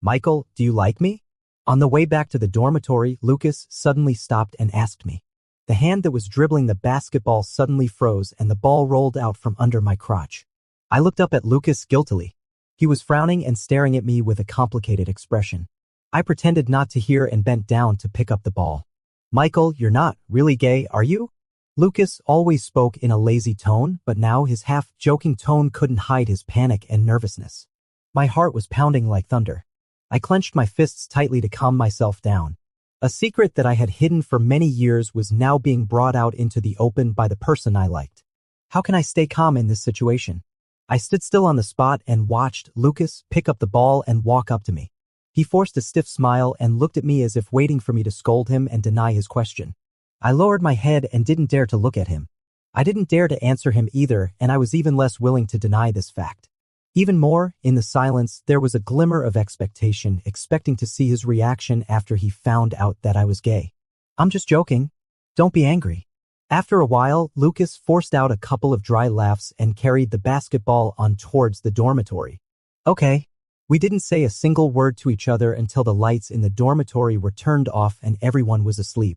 Michael, do you like me? On the way back to the dormitory, Lucas suddenly stopped and asked me. The hand that was dribbling the basketball suddenly froze and the ball rolled out from under my crotch. I looked up at Lucas guiltily. He was frowning and staring at me with a complicated expression. I pretended not to hear and bent down to pick up the ball. Michael, you're not really gay, are you? Lucas always spoke in a lazy tone, but now his half-joking tone couldn't hide his panic and nervousness. My heart was pounding like thunder. I clenched my fists tightly to calm myself down. A secret that I had hidden for many years was now being brought out into the open by the person I liked. How can I stay calm in this situation? I stood still on the spot and watched Lucas pick up the ball and walk up to me. He forced a stiff smile and looked at me as if waiting for me to scold him and deny his question. I lowered my head and didn't dare to look at him. I didn't dare to answer him either, and I was even less willing to deny this fact. Even more, in the silence, there was a glimmer of expectation, expecting to see his reaction after he found out that I was gay. I'm just joking. Don't be angry. After a while, Lucas forced out a couple of dry laughs and carried the basketball on towards the dormitory. Okay. We didn't say a single word to each other until the lights in the dormitory were turned off and everyone was asleep.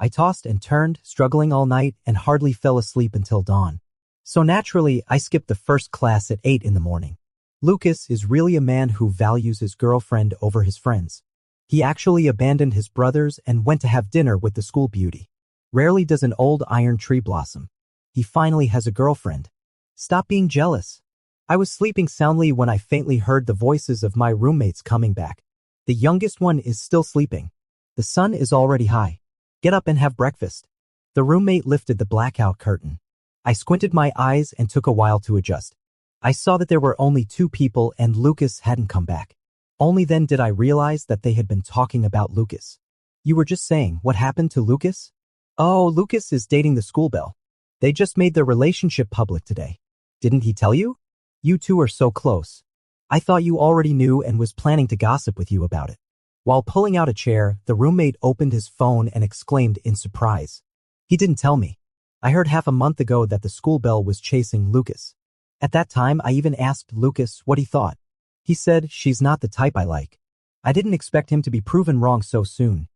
I tossed and turned, struggling all night, and hardly fell asleep until dawn. So naturally, I skipped the first class at 8 in the morning. Lucas is really a man who values his girlfriend over his friends. He actually abandoned his brothers and went to have dinner with the school beauty. Rarely does an old iron tree blossom. He finally has a girlfriend. Stop being jealous. I was sleeping soundly when I faintly heard the voices of my roommates coming back. The youngest one is still sleeping. The sun is already high. Get up and have breakfast. The roommate lifted the blackout curtain. I squinted my eyes and took a while to adjust. I saw that there were only 2 people and Lucas hadn't come back. Only then did I realize that they had been talking about Lucas. You were just saying, what happened to Lucas? Oh, Lucas is dating the school belle. They just made their relationship public today. Didn't he tell you? You two are so close. I thought you already knew and was planning to gossip with you about it. While pulling out a chair, the roommate opened his phone and exclaimed in surprise. He didn't tell me. I heard half a month ago that the school belle was chasing Lucas. At that time, I even asked Lucas what he thought. He said, she's not the type I like. I didn't expect him to be proven wrong so soon.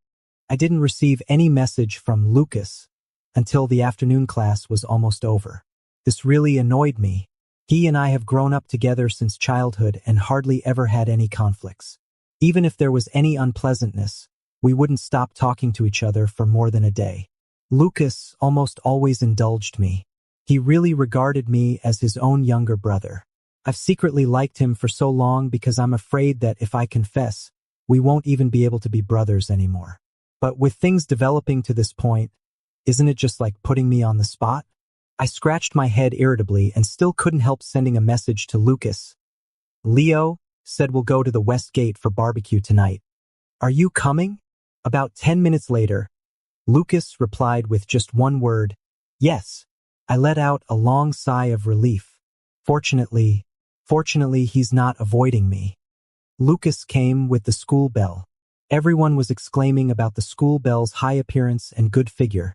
I didn't receive any message from Lucas until the afternoon class was almost over. This really annoyed me. He and I have grown up together since childhood and hardly ever had any conflicts. Even if there was any unpleasantness, we wouldn't stop talking to each other for more than a day. Lucas almost always indulged me. He really regarded me as his own younger brother. I've secretly liked him for so long because I'm afraid that if I confess, we won't even be able to be brothers anymore. But with things developing to this point, isn't it just like putting me on the spot? I scratched my head irritably and still couldn't help sending a message to Lucas. Leo said we'll go to the West Gate for barbecue tonight. Are you coming? About 10 minutes later, Lucas replied with just one word, yes. I let out a long sigh of relief. Fortunately, he's not avoiding me. Lucas came with the school belle. Everyone was exclaiming about the school belle's high appearance and good figure,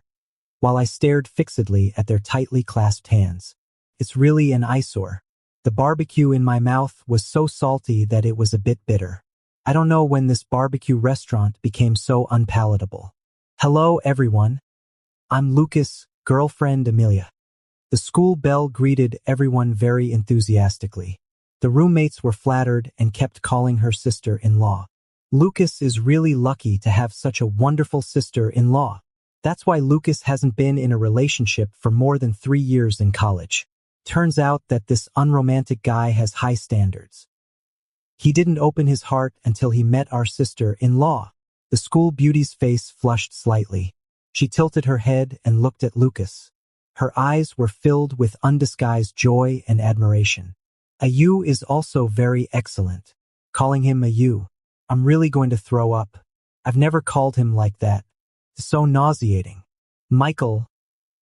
while I stared fixedly at their tightly clasped hands. It's really an eyesore. The barbecue in my mouth was so salty that it was a bit bitter. I don't know when this barbecue restaurant became so unpalatable. Hello, everyone. I'm Lucas' girlfriend, Amelia. The school belle greeted everyone very enthusiastically. The roommates were flattered and kept calling her sister-in-law. Lucas is really lucky to have such a wonderful sister-in-law. That's why Lucas hasn't been in a relationship for more than 3 years in college. Turns out that this unromantic guy has high standards. He didn't open his heart until he met our sister-in-law. The school beauty's face flushed slightly. She tilted her head and looked at Lucas. Her eyes were filled with undisguised joy and admiration. Ayu is also very excellent. Calling him Ayu. I'm really going to throw up. I've never called him like that. It's so nauseating. Michael,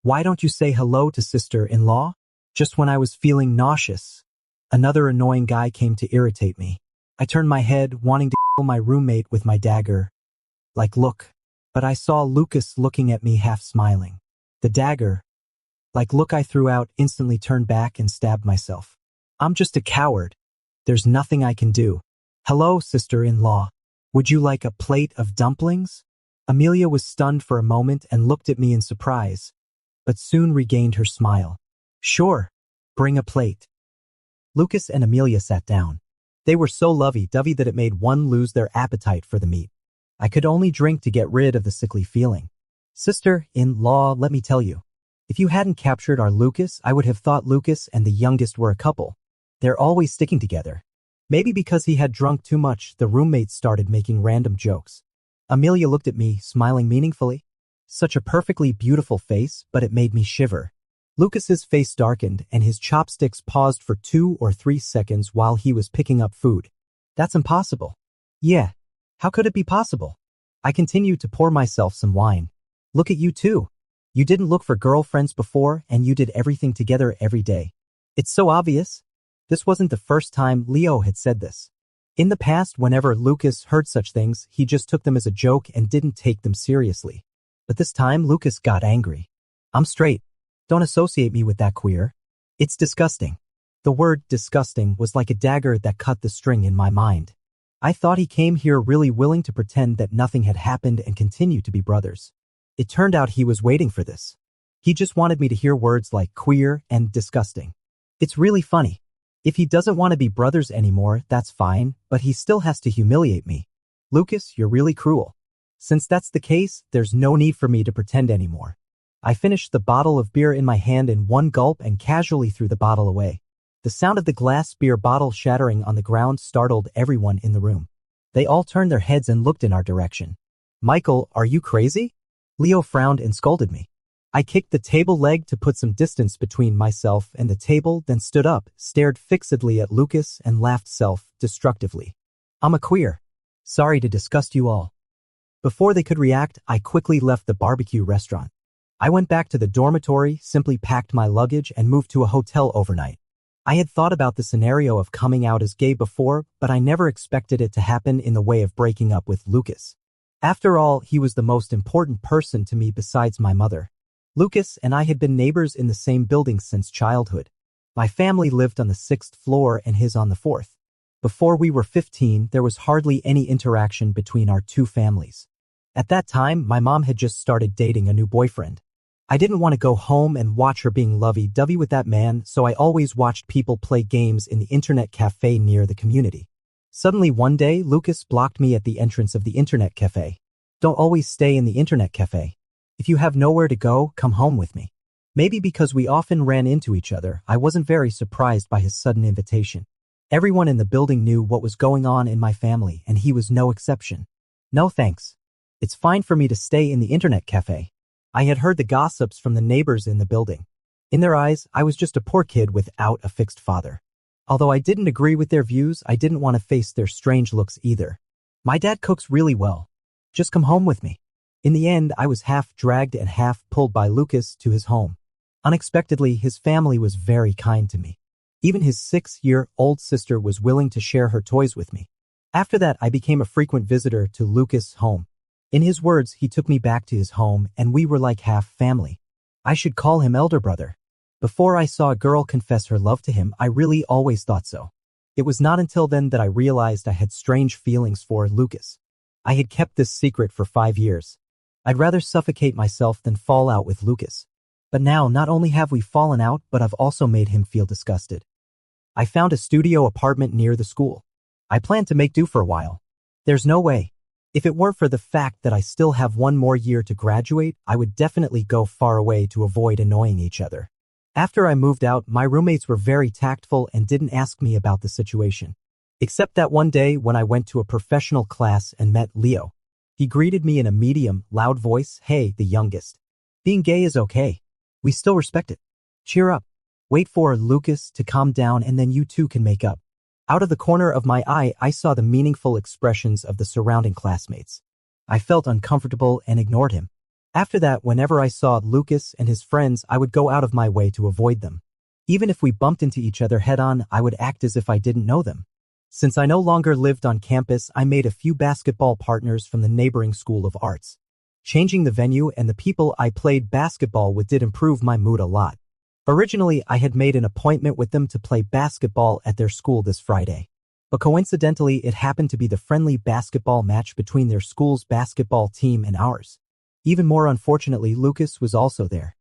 why don't you say hello to sister-in-law? Just when I was feeling nauseous, another annoying guy came to irritate me. I turned my head, wanting to kill my roommate with my dagger. Look. But I saw Lucas looking at me half smiling. The dagger, look I threw out, instantly turned back and stabbed myself. I'm just a coward. There's nothing I can do. Hello, sister-in-law. Would you like a plate of dumplings? Amelia was stunned for a moment and looked at me in surprise, but soon regained her smile. Sure, bring a plate. Lucas and Amelia sat down. They were so lovey-dovey that it made one lose their appetite for the meat. I could only drink to get rid of the sickly feeling. Sister-in-law, let me tell you. If you hadn't captured our Lucas, I would have thought Lucas and the youngest were a couple. They're always sticking together. Maybe because he had drunk too much, the roommates started making random jokes. Amelia looked at me, smiling meaningfully. Such a perfectly beautiful face, but it made me shiver. Lucas's face darkened and his chopsticks paused for 2 or 3 seconds while he was picking up food. That's impossible. Yeah. How could it be possible? I continued to pour myself some wine. Look at you too. You didn't look for girlfriends before and you did everything together every day. It's so obvious. This wasn't the first time Leo had said this. In the past, whenever Lucas heard such things, he just took them as a joke and didn't take them seriously. But this time, Lucas got angry. I'm straight. Don't associate me with that queer. It's disgusting. The word disgusting was like a dagger that cut the string in my mind. I thought he came here really willing to pretend that nothing had happened and continue to be brothers. It turned out he was waiting for this. He just wanted me to hear words like queer and disgusting. It's really funny. If he doesn't want to be brothers anymore, that's fine, but he still has to humiliate me. Lucas, you're really cruel. Since that's the case, there's no need for me to pretend anymore. I finished the bottle of beer in my hand in one gulp and casually threw the bottle away. The sound of the glass beer bottle shattering on the ground startled everyone in the room. They all turned their heads and looked in our direction. Michael, are you crazy? Leo frowned and scolded me. I kicked the table leg to put some distance between myself and the table, then stood up, stared fixedly at Lucas, and laughed self-destructively. I'm a queer. Sorry to disgust you all. Before they could react, I quickly left the barbecue restaurant. I went back to the dormitory, simply packed my luggage, and moved to a hotel overnight. I had thought about the scenario of coming out as gay before, but I never expected it to happen in the way of breaking up with Lucas. After all, he was the most important person to me besides my mother. Lucas and I had been neighbors in the same building since childhood. My family lived on the 6th floor and his on the 4th. Before we were 15, there was hardly any interaction between our two families. At that time, my mom had just started dating a new boyfriend. I didn't want to go home and watch her being lovey-dovey with that man, so I always watched people play games in the internet cafe near the community. Suddenly one day, Lucas blocked me at the entrance of the internet cafe. Don't always stay in the internet cafe. If you have nowhere to go, come home with me. Maybe because we often ran into each other, I wasn't very surprised by his sudden invitation. Everyone in the building knew what was going on in my family, and he was no exception. No thanks. It's fine for me to stay in the internet cafe. I had heard the gossips from the neighbors in the building. In their eyes, I was just a poor kid without a fixed father. Although I didn't agree with their views, I didn't want to face their strange looks either. My dad cooks really well. Just come home with me. In the end, I was half dragged and half pulled by Lucas to his home. Unexpectedly, his family was very kind to me. Even his 6-year-old sister was willing to share her toys with me. After that, I became a frequent visitor to Lucas' home. In his words, he took me back to his home, and we were like half family. I should call him elder brother. Before I saw a girl confess her love to him, I really always thought so. It was not until then that I realized I had strange feelings for Lucas. I had kept this secret for 5 years. I'd rather suffocate myself than fall out with Lucas. But now, not only have we fallen out, but I've also made him feel disgusted. I found a studio apartment near the school. I plan to make do for a while. There's no way. If it weren't for the fact that I still have 1 more year to graduate, I would definitely go far away to avoid annoying each other. After I moved out, my roommates were very tactful and didn't ask me about the situation. Except that one day when I went to a professional class and met Leo. He greeted me in a medium, loud voice, "Hey, the youngest. Being gay is okay. We still respect it. Cheer up. Wait for Lucas to calm down and then you two can make up." Out of the corner of my eye, I saw the meaningful expressions of the surrounding classmates. I felt uncomfortable and ignored him. After that, whenever I saw Lucas and his friends, I would go out of my way to avoid them. Even if we bumped into each other head-on, I would act as if I didn't know them. Since I no longer lived on campus, I made a few basketball partners from the neighboring School of Arts. Changing the venue and the people I played basketball with did improve my mood a lot. Originally, I had made an appointment with them to play basketball at their school this Friday. But coincidentally, it happened to be the friendly basketball match between their school's basketball team and ours. Even more unfortunately, Lucas was also there.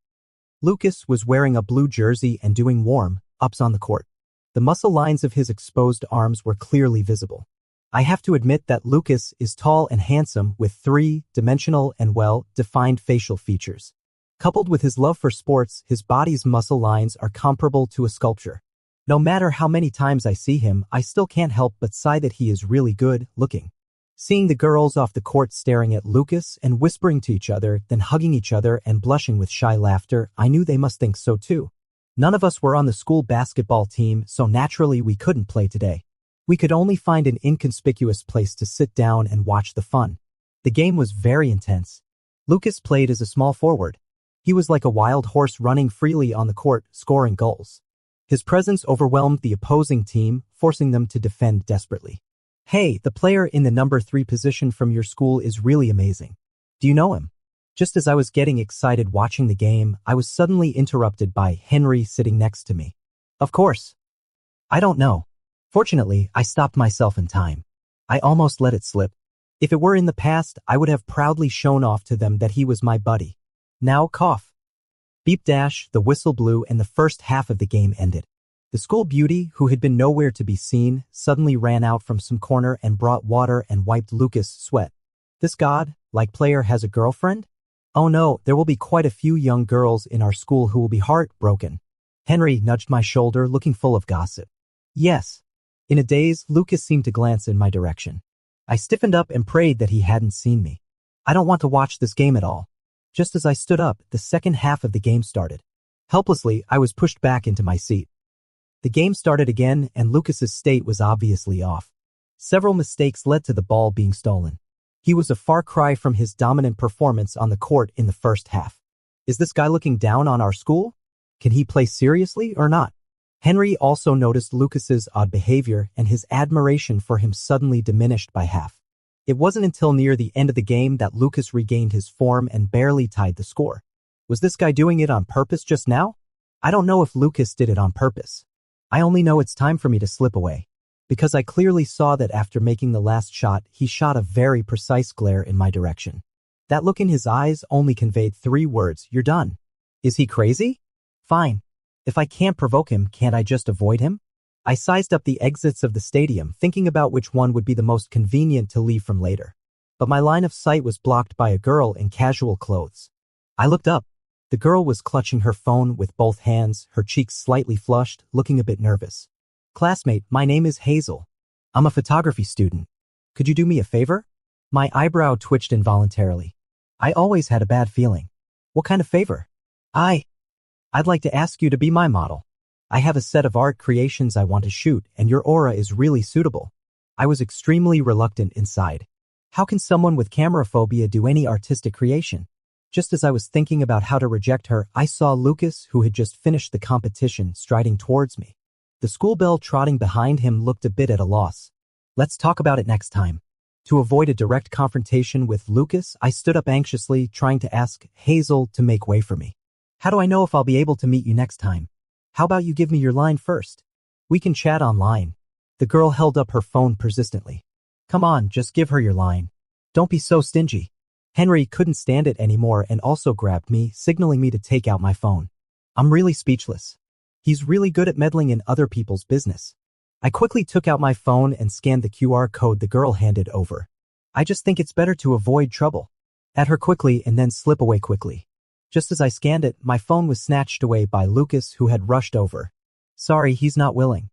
Lucas was wearing a blue jersey and doing warm-ups on the court. The muscle lines of his exposed arms were clearly visible. I have to admit that Lucas is tall and handsome with three-dimensional and well-defined facial features. Coupled with his love for sports, his body's muscle lines are comparable to a sculpture. No matter how many times I see him, I still can't help but sigh that he is really good looking. Seeing the girls off the court staring at Lucas and whispering to each other, then hugging each other and blushing with shy laughter, I knew they must think so too. None of us were on the school basketball team, so naturally we couldn't play today. We could only find an inconspicuous place to sit down and watch the fun. The game was very intense. Lucas played as a small forward. He was like a wild horse running freely on the court, scoring goals. His presence overwhelmed the opposing team, forcing them to defend desperately. Hey, the player in the number 3 position from your school is really amazing. Do you know him? Just as I was getting excited watching the game, I was suddenly interrupted by Henry sitting next to me. Of course. I don't know. Fortunately, I stopped myself in time. I almost let it slip. If it were in the past, I would have proudly shown off to them that he was my buddy. Now cough. Beep dash, the whistle blew and the first half of the game ended. The school beauty, who had been nowhere to be seen, suddenly ran out from some corner and brought water and wiped Lucas' sweat. This god-like player has a girlfriend? Oh no, there will be quite a few young girls in our school who will be heartbroken. Henry nudged my shoulder, looking full of gossip. Yes. In a daze, Lucas seemed to glance in my direction. I stiffened up and prayed that he hadn't seen me. I don't want to watch this game at all. Just as I stood up, the second half of the game started. Helplessly, I was pushed back into my seat. The game started again, and Lucas's state was obviously off. Several mistakes led to the ball being stolen. He was a far cry from his dominant performance on the court in the first half. Is this guy looking down on our school? Can he play seriously or not? Henry also noticed Lucas's odd behavior, and his admiration for him suddenly diminished by half. It wasn't until near the end of the game that Lucas regained his form and barely tied the score. Was this guy doing it on purpose just now? I don't know if Lucas did it on purpose. I only know it's time for me to slip away. Because I clearly saw that after making the last shot, he shot a very precise glare in my direction. That look in his eyes only conveyed 3 words, "You're done." Is he crazy? Fine. If I can't provoke him, can't I just avoid him? I sized up the exits of the stadium, thinking about which one would be the most convenient to leave from later. But my line of sight was blocked by a girl in casual clothes. I looked up. The girl was clutching her phone with both hands, her cheeks slightly flushed, looking a bit nervous. "Classmate, my name is Hazel. I'm a photography student. Could you do me a favor?" My eyebrow twitched involuntarily. I always had a bad feeling. What kind of favor? I'd like to ask you to be my model. I have a set of art creations I want to shoot, and your aura is really suitable. I was extremely reluctant inside. How can someone with camera phobia do any artistic creation? Just as I was thinking about how to reject her, I saw Lucas, who had just finished the competition, striding towards me. The school bell trotting behind him looked a bit at a loss. Let's talk about it next time. To avoid a direct confrontation with Lucas, I stood up anxiously, trying to ask Hazel to make way for me. How do I know if I'll be able to meet you next time? How about you give me your line first? We can chat online. The girl held up her phone persistently. Come on, just give her your line. Don't be so stingy. Henry couldn't stand it anymore and also grabbed me, signaling me to take out my phone. I'm really speechless. He's really good at meddling in other people's business. I quickly took out my phone and scanned the QR code the girl handed over. I just think it's better to avoid trouble. At her quickly and then slip away quickly. Just as I scanned it, my phone was snatched away by Lucas, who had rushed over. Sorry, he's not willing.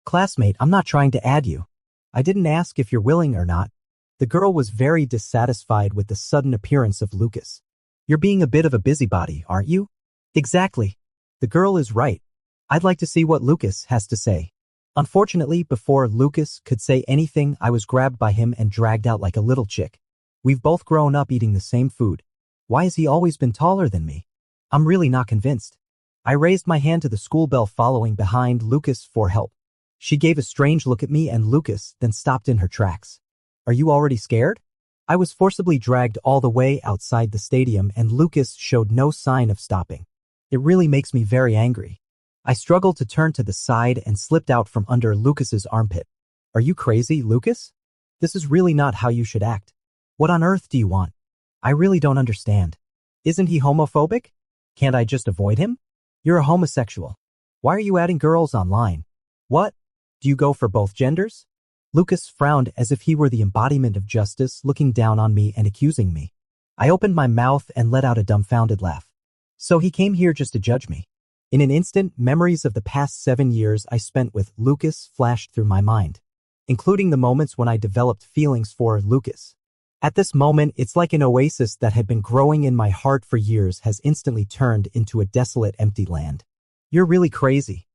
Classmate, I'm not trying to add you. I didn't ask if you're willing or not. The girl was very dissatisfied with the sudden appearance of Lucas. You're being a bit of a busybody, aren't you? Exactly. The girl is right. I'd like to see what Lucas has to say. Unfortunately, before Lucas could say anything, I was grabbed by him and dragged out like a little chick. We've both grown up eating the same food. Why has he always been taller than me? I'm really not convinced. I raised my hand to the school bell, following behind Lucas for help. She gave a strange look at me and Lucas, then stopped in her tracks. Are you already scared? I was forcibly dragged all the way outside the stadium and Lucas showed no sign of stopping. It really makes me very angry. I struggled to turn to the side and slipped out from under Lucas's armpit. Are you crazy, Lucas? This is really not how you should act. What on earth do you want? I really don't understand. Isn't he homophobic? Can't I just avoid him? You're a homosexual. Why are you adding girls online? What? Do you go for both genders? Lucas frowned as if he were the embodiment of justice, looking down on me and accusing me. I opened my mouth and let out a dumbfounded laugh. So he came here just to judge me. In an instant, memories of the past 7 years I spent with Lucas flashed through my mind, including the moments when I developed feelings for Lucas. At this moment, it's like an oasis that had been growing in my heart for years has instantly turned into a desolate, empty land. You're really crazy.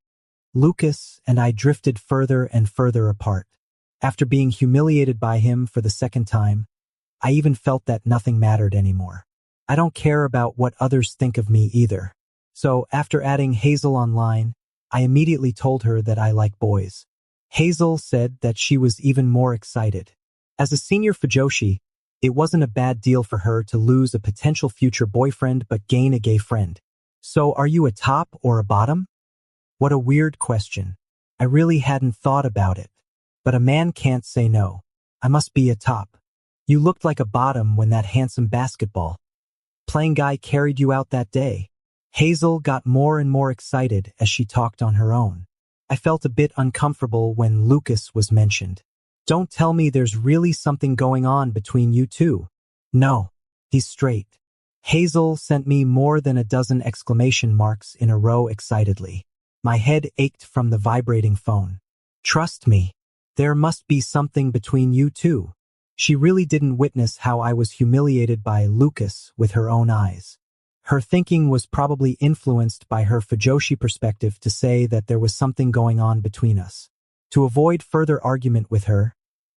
Lucas and I drifted further and further apart. After being humiliated by him for the second time, I even felt that nothing mattered anymore. I don't care about what others think of me either. So after adding Hazel online, I immediately told her that I like boys. Hazel said that she was even more excited. As a senior fujoshi, it wasn't a bad deal for her to lose a potential future boyfriend but gain a gay friend. So are you a top or a bottom? What a weird question. I really hadn't thought about it. But a man can't say no. I must be a top. You looked like a bottom when that handsome basketball playing guy carried you out that day. Hazel got more and more excited as she talked on her own. I felt a bit uncomfortable when Lucas was mentioned. Don't tell me there's really something going on between you two. No, he's straight. Hazel sent me more than a dozen exclamation marks in a row excitedly. My head ached from the vibrating phone. Trust me, there must be something between you two. She really didn't witness how I was humiliated by Lucas with her own eyes. Her thinking was probably influenced by her fujoshi perspective to say that there was something going on between us. To avoid further argument with her,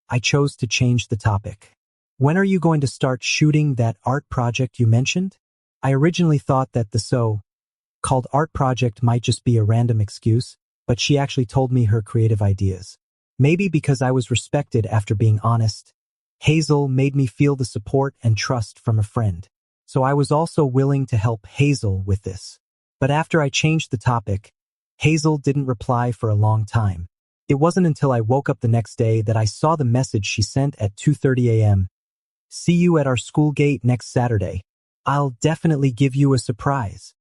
I chose to change the topic. When are you going to start shooting that art project you mentioned? I originally thought that the so-called art project might just be a random excuse, but she actually told me her creative ideas. Maybe because I was respected after being honest, Hazel made me feel the support and trust from a friend. So I was also willing to help Hazel with this. But after I changed the topic, Hazel didn't reply for a long time. It wasn't until I woke up the next day that I saw the message she sent at 2:30 a.m. See you at our school gate next Saturday. I'll definitely give you a surprise.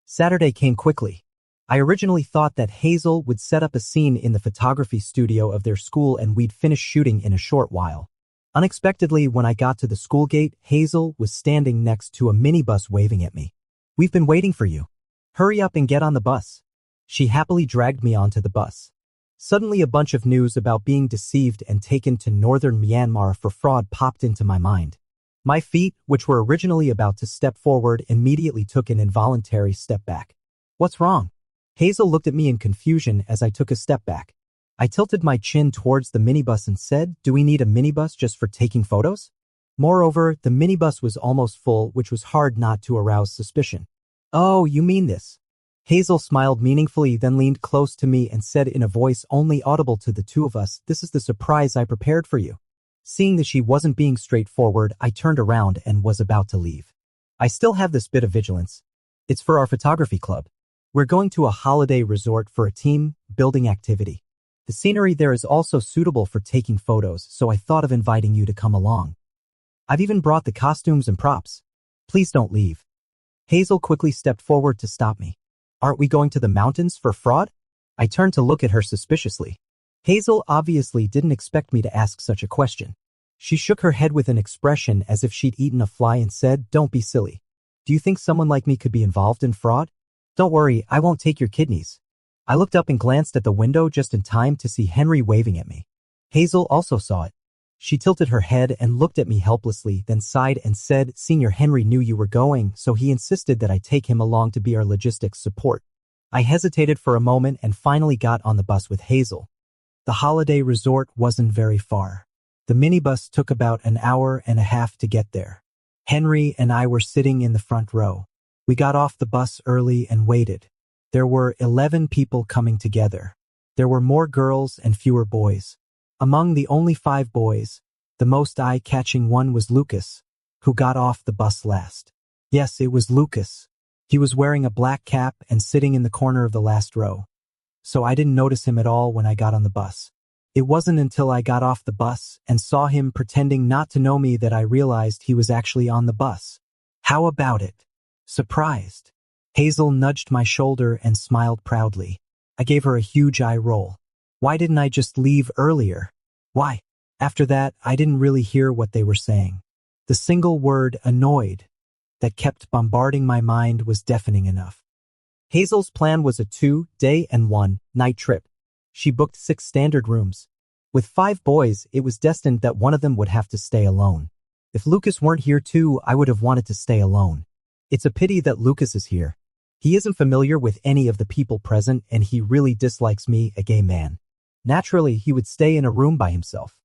Saturday came quickly. I originally thought that Hazel would set up a scene in the photography studio of their school and we'd finish shooting in a short while. Unexpectedly, when I got to the school gate, Hazel was standing next to a minibus waving at me. We've been waiting for you. Hurry up and get on the bus. She happily dragged me onto the bus. Suddenly, a bunch of news about being deceived and taken to northern Myanmar for fraud popped into my mind. My feet, which were originally about to step forward, immediately took an involuntary step back. What's wrong? Hazel looked at me in confusion as I took a step back. I tilted my chin towards the minibus and said, do we need a minibus just for taking photos? Moreover, the minibus was almost full, which was hard not to arouse suspicion. Oh, you mean this? Hazel smiled meaningfully, then leaned close to me and said in a voice only audible to the two of us, this is the surprise I prepared for you. Seeing that she wasn't being straightforward, I turned around and was about to leave. I still have this bit of vigilance. It's for our photography club. We're going to a holiday resort for a team building activity. The scenery there is also suitable for taking photos, so I thought of inviting you to come along. I've even brought the costumes and props. Please don't leave. Hazel quickly stepped forward to stop me. Aren't we going to the mountains for fraud? I turned to look at her suspiciously. Hazel obviously didn't expect me to ask such a question. She shook her head with an expression as if she'd eaten a fly and said, don't be silly. Do you think someone like me could be involved in fraud? Don't worry, I won't take your kidneys. I looked up and glanced at the window just in time to see Henry waving at me. Hazel also saw it. She tilted her head and looked at me helplessly, then sighed and said, Senior Henry knew you were going, so he insisted that I take him along to be our logistics support. I hesitated for a moment and finally got on the bus with Hazel. The holiday resort wasn't very far. The minibus took about an hour and a half to get there. Henry and I were sitting in the front row. We got off the bus early and waited. There were 11 people coming together. There were more girls and fewer boys. Among the only 5 boys, the most eye-catching one was Lucas, who got off the bus last. Yes, it was Lucas. He was wearing a black cap and sitting in the corner of the last row. So I didn't notice him at all when I got on the bus. It wasn't until I got off the bus and saw him pretending not to know me that I realized he was actually on the bus. How about it? Surprised. Hazel nudged my shoulder and smiled proudly. I gave her a huge eye roll. Why didn't I just leave earlier? Why? After that, I didn't really hear what they were saying. The single word annoyed that kept bombarding my mind was deafening enough. Hazel's plan was a 2-day and 1-night trip. She booked 6 standard rooms. With 5 boys, it was destined that one of them would have to stay alone. If Lucas weren't here too, I would have wanted to stay alone. It's a pity that Lucas is here. He isn't familiar with any of the people present and he really dislikes me, a gay man. Naturally, he would stay in a room by himself.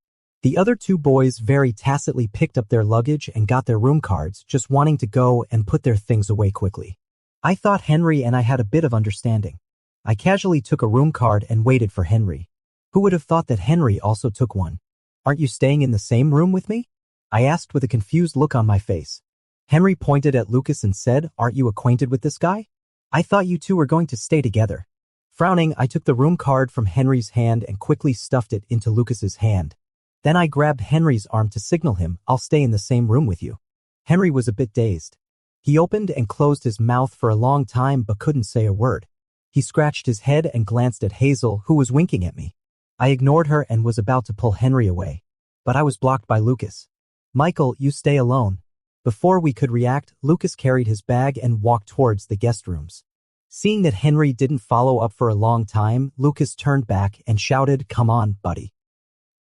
The other 2 boys very tacitly picked up their luggage and got their room cards, just wanting to go and put their things away quickly. I thought Henry and I had a bit of understanding. I casually took a room card and waited for Henry. Who would have thought that Henry also took one? Aren't you staying in the same room with me? I asked with a confused look on my face. Henry pointed at Lucas and said, "Aren't you acquainted with this guy? I thought you two were going to stay together." Frowning, I took the room card from Henry's hand and quickly stuffed it into Lucas's hand. Then I grabbed Henry's arm to signal him, "I'll stay in the same room with you." Henry was a bit dazed. He opened and closed his mouth for a long time but couldn't say a word. He scratched his head and glanced at Hazel, who was winking at me. I ignored her and was about to pull Henry away. But I was blocked by Lucas. "Michael, you stay alone." Before we could react, Lucas carried his bag and walked towards the guest rooms. Seeing that Henry didn't follow up for a long time, Lucas turned back and shouted, "Come on, buddy."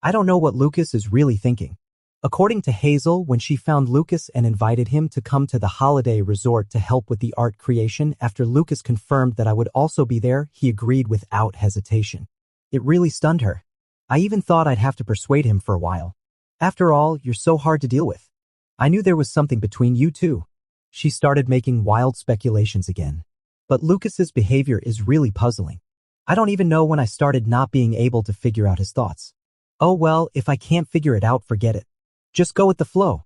I don't know what Lucas is really thinking. According to Hazel, when she found Lucas and invited him to come to the holiday resort to help with the art creation, after Lucas confirmed that I would also be there, he agreed without hesitation. It really stunned her. I even thought I'd have to persuade him for a while. "After all, you're so hard to deal with. I knew there was something between you two." She started making wild speculations again. But Lucas's behavior is really puzzling. I don't even know when I started not being able to figure out his thoughts. Oh well, if I can't figure it out, forget it. Just go with the flow.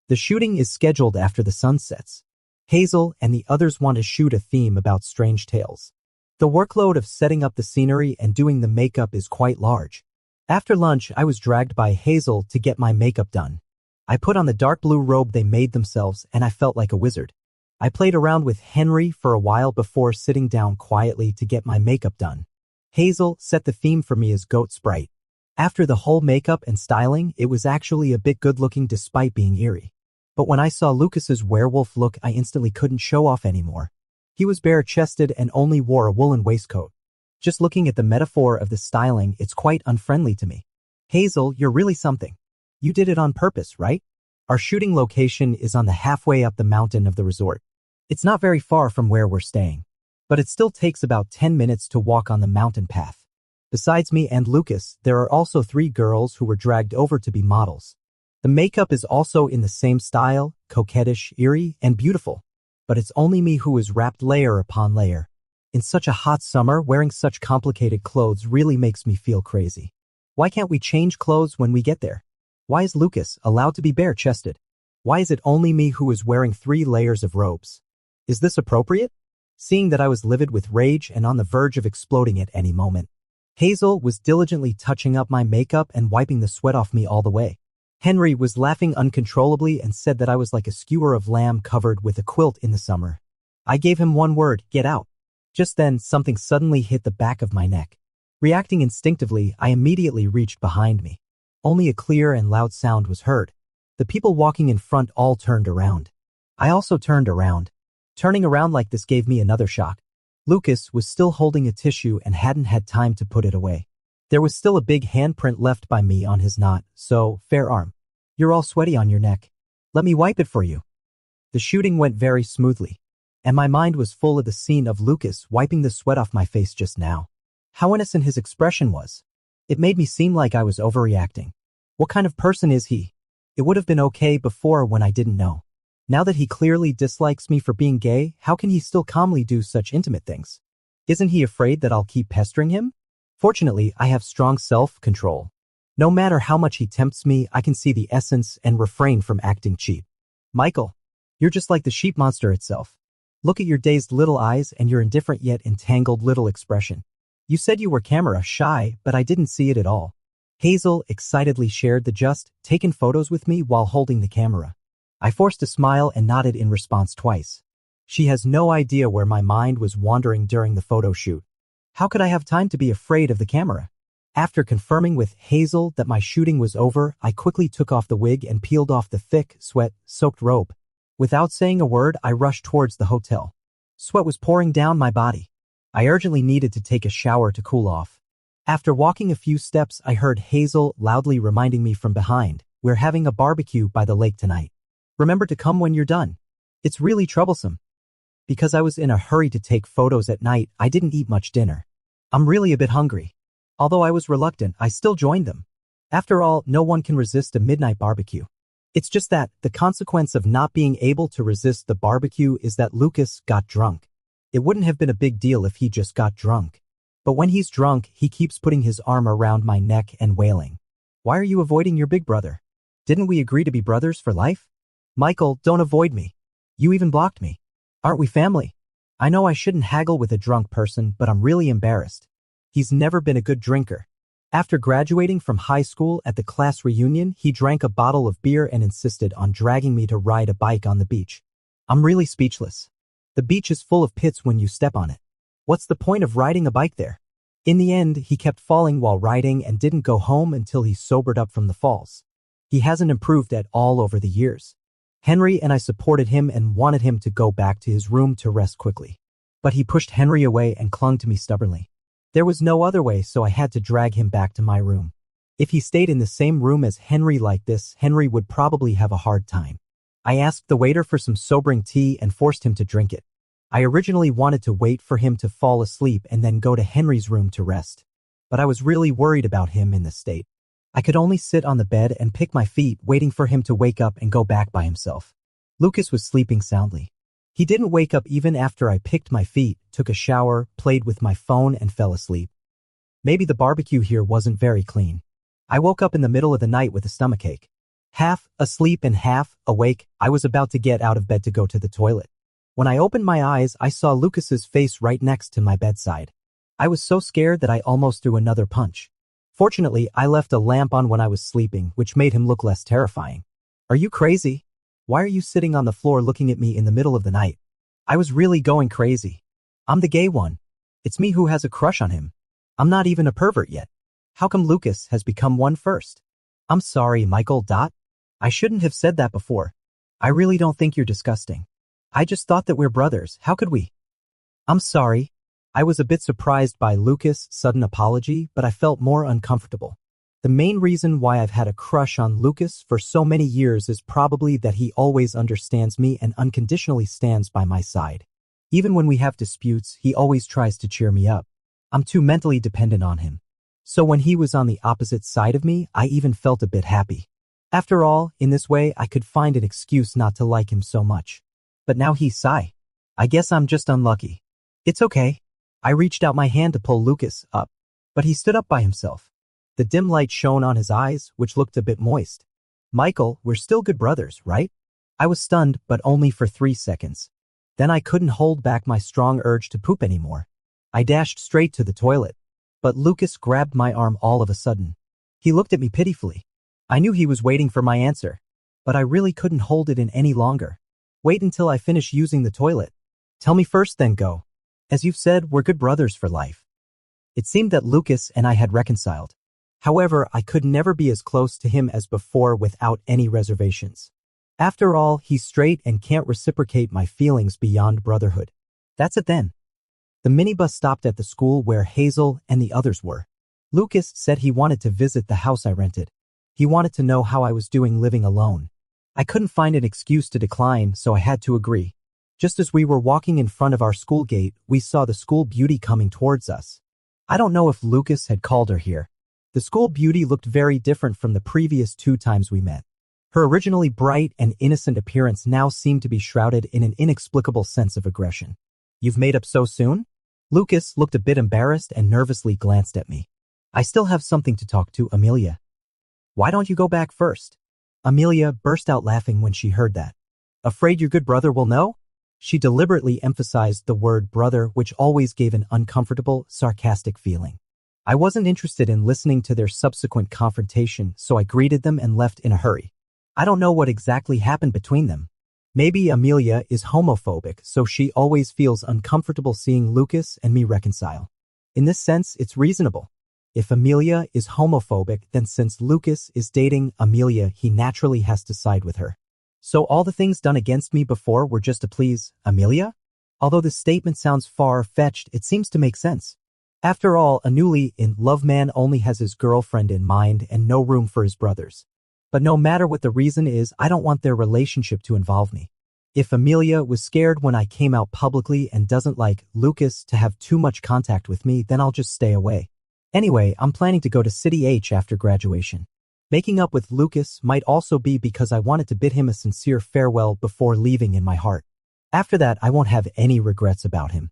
The shooting is scheduled after the sun sets. Hazel and the others want to shoot a theme about strange tales. The workload of setting up the scenery and doing the makeup is quite large. After lunch, I was dragged by Hazel to get my makeup done. I put on the dark blue robe they made themselves and I felt like a wizard. I played around with Henry for a while before sitting down quietly to get my makeup done. Hazel set the theme for me as Goat Sprite. After the whole makeup and styling, it was actually a bit good-looking despite being eerie. But when I saw Lucas's werewolf look, I instantly couldn't show off anymore. He was bare-chested and only wore a woolen waistcoat. Just looking at the metaphor of the styling, it's quite unfriendly to me. Hazel, you're really something. You did it on purpose, right? Our shooting location is on the halfway up the mountain of the resort. It's not very far from where we're staying, but it still takes about 10 minutes to walk on the mountain path. Besides me and Lucas, there are also 3 girls who were dragged over to be models. The makeup is also in the same style, coquettish, eerie, and beautiful. But it's only me who is wrapped layer upon layer. In such a hot summer, wearing such complicated clothes really makes me feel crazy. Why can't we change clothes when we get there? Why is Lucas allowed to be bare-chested? Why is it only me who is wearing 3 layers of robes? Is this appropriate? Seeing that I was livid with rage and on the verge of exploding at any moment, Hazel was diligently touching up my makeup and wiping the sweat off me all the way. Henry was laughing uncontrollably and said that I was like a skewer of lamb covered with a quilt in the summer. I gave him one word, "Get out." Just then, something suddenly hit the back of my neck. Reacting instinctively, I immediately reached behind me. Only a clear and loud sound was heard. The people walking in front all turned around. I also turned around. Turning around like this gave me another shock. Lucas was still holding a tissue and hadn't had time to put it away. There was still a big handprint left by me on his knot, so, fair arm. "You're all sweaty on your neck. Let me wipe it for you." The shooting went very smoothly, and my mind was full of the scene of Lucas wiping the sweat off my face just now. How innocent his expression was. It made me seem like I was overreacting. What kind of person is he? It would have been okay before when I didn't know. Now that he clearly dislikes me for being gay, how can he still calmly do such intimate things? Isn't he afraid that I'll keep pestering him? Fortunately, I have strong self-control. No matter how much he tempts me, I can see the essence and refrain from acting cheap. "Michael, you're just like the sheep monster itself. Look at your dazed little eyes and your indifferent yet entangled little expression. You said you were camera shy, but I didn't see it at all. Hazel excitedly shared the just-taken photos with me while holding the camera. I forced a smile and nodded in response twice. She has no idea where my mind was wandering during the photo shoot. How could I have time to be afraid of the camera? After confirming with Hazel that my shooting was over, I quickly took off the wig and peeled off the thick, sweat-soaked robe. Without saying a word, I rushed towards the hotel. Sweat was pouring down my body. I urgently needed to take a shower to cool off. After walking a few steps, I heard Hazel loudly reminding me from behind, "We're having a barbecue by the lake tonight. Remember to come when you're done." It's really troublesome. Because I was in a hurry to take photos at night, I didn't eat much dinner. I'm really a bit hungry. Although I was reluctant, I still joined them. After all, no one can resist a midnight barbecue. It's just that the consequence of not being able to resist the barbecue is that Lucas got drunk. It wouldn't have been a big deal if he just got drunk. But when he's drunk, he keeps putting his arm around my neck and wailing. "Why are you avoiding your big brother? Didn't we agree to be brothers for life? Michael, don't avoid me. You even blocked me. Aren't we family?" I know I shouldn't haggle with a drunk person, but I'm really embarrassed. He's never been a good drinker. After graduating from high school at the class reunion, he drank a bottle of beer and insisted on dragging me to ride a bike on the beach. I'm really speechless. The beach is full of pits when you step on it. What's the point of riding a bike there? In the end, he kept falling while riding and didn't go home until he sobered up from the falls. He hasn't improved at all over the years. Henry and I supported him and wanted him to go back to his room to rest quickly. But he pushed Henry away and clung to me stubbornly. There was no other way, so I had to drag him back to my room. If he stayed in the same room as Henry like this, Henry would probably have a hard time. I asked the waiter for some sobering tea and forced him to drink it. I originally wanted to wait for him to fall asleep and then go to Henry's room to rest. But I was really worried about him in this state. I could only sit on the bed and pick my feet, waiting for him to wake up and go back by himself. Lucas was sleeping soundly. He didn't wake up even after I picked my feet, took a shower, played with my phone, and fell asleep. Maybe the barbecue here wasn't very clean. I woke up in the middle of the night with a stomachache. Half asleep and half awake, I was about to get out of bed to go to the toilet. When I opened my eyes, I saw Lucas's face right next to my bedside. I was so scared that I almost threw another punch. Fortunately, I left a lamp on when I was sleeping, which made him look less terrifying. "Are you crazy? Why are you sitting on the floor looking at me in the middle of the night?" I was really going crazy. I'm the gay one. It's me who has a crush on him. I'm not even a pervert yet. How come Lucas has become one first? I'm sorry, Michael. I shouldn't have said that before. I really don't think you're disgusting. I just thought that we're brothers. How could we? I'm sorry. I was a bit surprised by Lucas' sudden apology, but I felt more uncomfortable. The main reason why I've had a crush on Lucas for so many years is probably that he always understands me and unconditionally stands by my side. Even when we have disputes, he always tries to cheer me up. I'm too mentally dependent on him. So when he was on the opposite side of me, I even felt a bit happy. After all, in this way, I could find an excuse not to like him so much. But now he's sigh. I guess I'm just unlucky. It's okay. I reached out my hand to pull Lucas up, but he stood up by himself. The dim light shone on his eyes, which looked a bit moist. "Michael, we're still good brothers, right?" I was stunned, but only for 3 seconds. Then I couldn't hold back my strong urge to poop anymore. I dashed straight to the toilet. But Lucas grabbed my arm all of a sudden. He looked at me pitifully. I knew he was waiting for my answer, but I really couldn't hold it in any longer. "Wait until I finish using the toilet. Tell me first, then go. As you've said, we're good brothers for life." It seemed that Lucas and I had reconciled. However, I could never be as close to him as before without any reservations. After all, he's straight and can't reciprocate my feelings beyond brotherhood. That's it then. The minibus stopped at the school where Hazel and the others were. Lucas said he wanted to visit the house I rented. He wanted to know how I was doing living alone. I couldn't find an excuse to decline, so I had to agree. Just as we were walking in front of our school gate, we saw the school beauty coming towards us. I don't know if Lucas had called her here. The school beauty looked very different from the previous 2 times we met. Her originally bright and innocent appearance now seemed to be shrouded in an inexplicable sense of aggression. "You've made up so soon?" Lucas looked a bit embarrassed and nervously glanced at me. "I still have something to talk to Amelia." "Why don't you go back first?" Amelia burst out laughing when she heard that. "Afraid your good brother will know?" She deliberately emphasized the word brother, which always gave an uncomfortable, sarcastic feeling. I wasn't interested in listening to their subsequent confrontation, so I greeted them and left in a hurry. I don't know what exactly happened between them. Maybe Amelia is homophobic, so she always feels uncomfortable seeing Lucas and me reconcile. In this sense, it's reasonable. If Amelia is homophobic, then since Lucas is dating Amelia, he naturally has to side with her. So all the things done against me before were just to please Amelia? Although this statement sounds far-fetched, it seems to make sense. After all, a newly in love man only has his girlfriend in mind and no room for his brothers. But no matter what the reason is, I don't want their relationship to involve me. If Amelia was scared when I came out publicly and doesn't like Lucas to have too much contact with me, then I'll just stay away. Anyway, I'm planning to go to City H after graduation. Making up with Lucas might also be because I wanted to bid him a sincere farewell before leaving in my heart. After that, I won't have any regrets about him.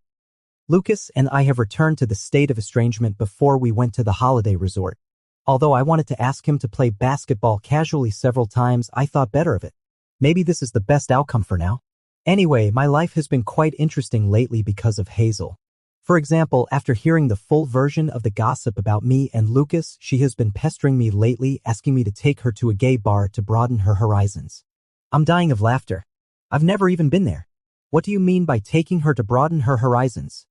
Lucas and I have returned to the state of estrangement before we went to the holiday resort. Although I wanted to ask him to play basketball casually several times, I thought better of it. Maybe this is the best outcome for now. Anyway, my life has been quite interesting lately because of Hazel. For example, after hearing the full version of the gossip about me and Lucas, she has been pestering me lately, asking me to take her to a gay bar to broaden her horizons. I'm dying of laughter. I've never even been there. What do you mean by taking her to broaden her horizons?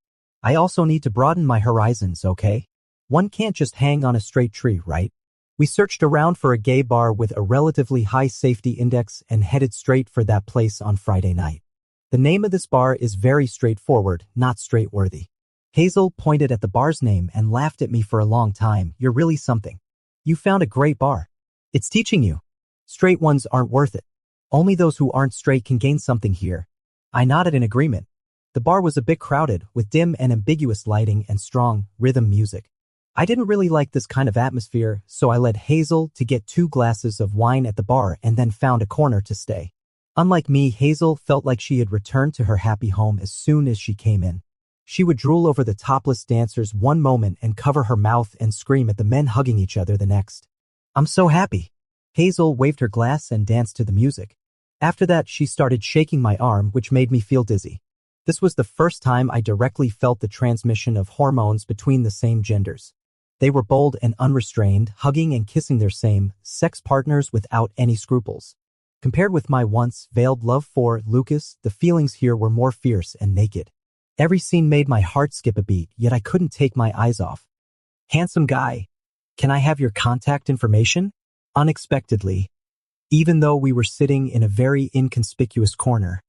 I also need to broaden my horizons, okay? One can't just hang on a straight tree, right? We searched around for a gay bar with a relatively high safety index and headed straight for that place on Friday night. The name of this bar is very straightforward, not straight-worthy. Hazel pointed at the bar's name and laughed at me for a long time. You're really something. You found a great bar. It's teaching you. Straight ones aren't worth it. Only those who aren't straight can gain something here. I nodded in agreement. The bar was a bit crowded, with dim and ambiguous lighting and strong rhythm music. I didn't really like this kind of atmosphere, so I led Hazel to get 2 glasses of wine at the bar and then found a corner to stay. Unlike me, Hazel felt like she had returned to her happy home as soon as she came in. She would drool over the topless dancers one moment and cover her mouth and scream at the men hugging each other the next. I'm so happy. Hazel waved her glass and danced to the music. After that, she started shaking my arm, which made me feel dizzy. This was the first time I directly felt the transmission of hormones between the same genders. They were bold and unrestrained, hugging and kissing their same-sex partners without any scruples. Compared with my once veiled love for Lucas, the feelings here were more fierce and naked. Every scene made my heart skip a beat, yet I couldn't take my eyes off. Handsome guy, can I have your contact information? Unexpectedly, even though we were sitting in a very inconspicuous corner,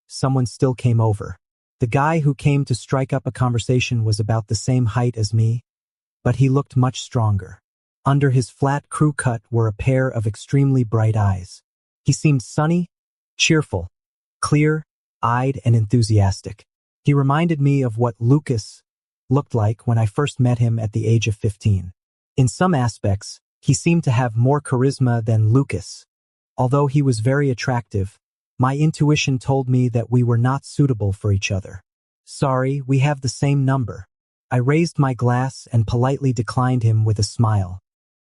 someone still came over. The guy who came to strike up a conversation was about the same height as me, but he looked much stronger. Under his flat crew cut were a pair of extremely bright eyes. He seemed sunny, cheerful, clear-eyed, and enthusiastic. He reminded me of what Lucas looked like when I first met him at the age of 15. In some aspects, he seemed to have more charisma than Lucas. Although he was very attractive, my intuition told me that we were not suitable for each other. Sorry, we have the same number. I raised my glass and politely declined him with a smile.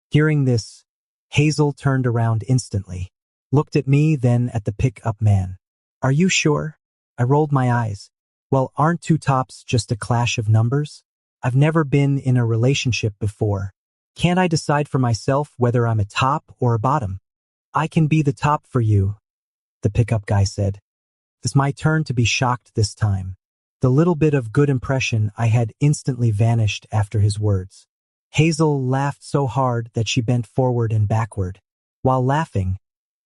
Hearing this, Hazel turned around instantly, looked at me, then at the pick-up man. Are you sure? I rolled my eyes. Well, aren't 2 tops just a clash of numbers? I've never been in a relationship before. Can't I decide for myself whether I'm a top or a bottom? I can be the top for you, the pickup guy said. It's my turn to be shocked this time. The little bit of good impression I had instantly vanished after his words. Hazel laughed so hard that she bent forward and backward. While laughing,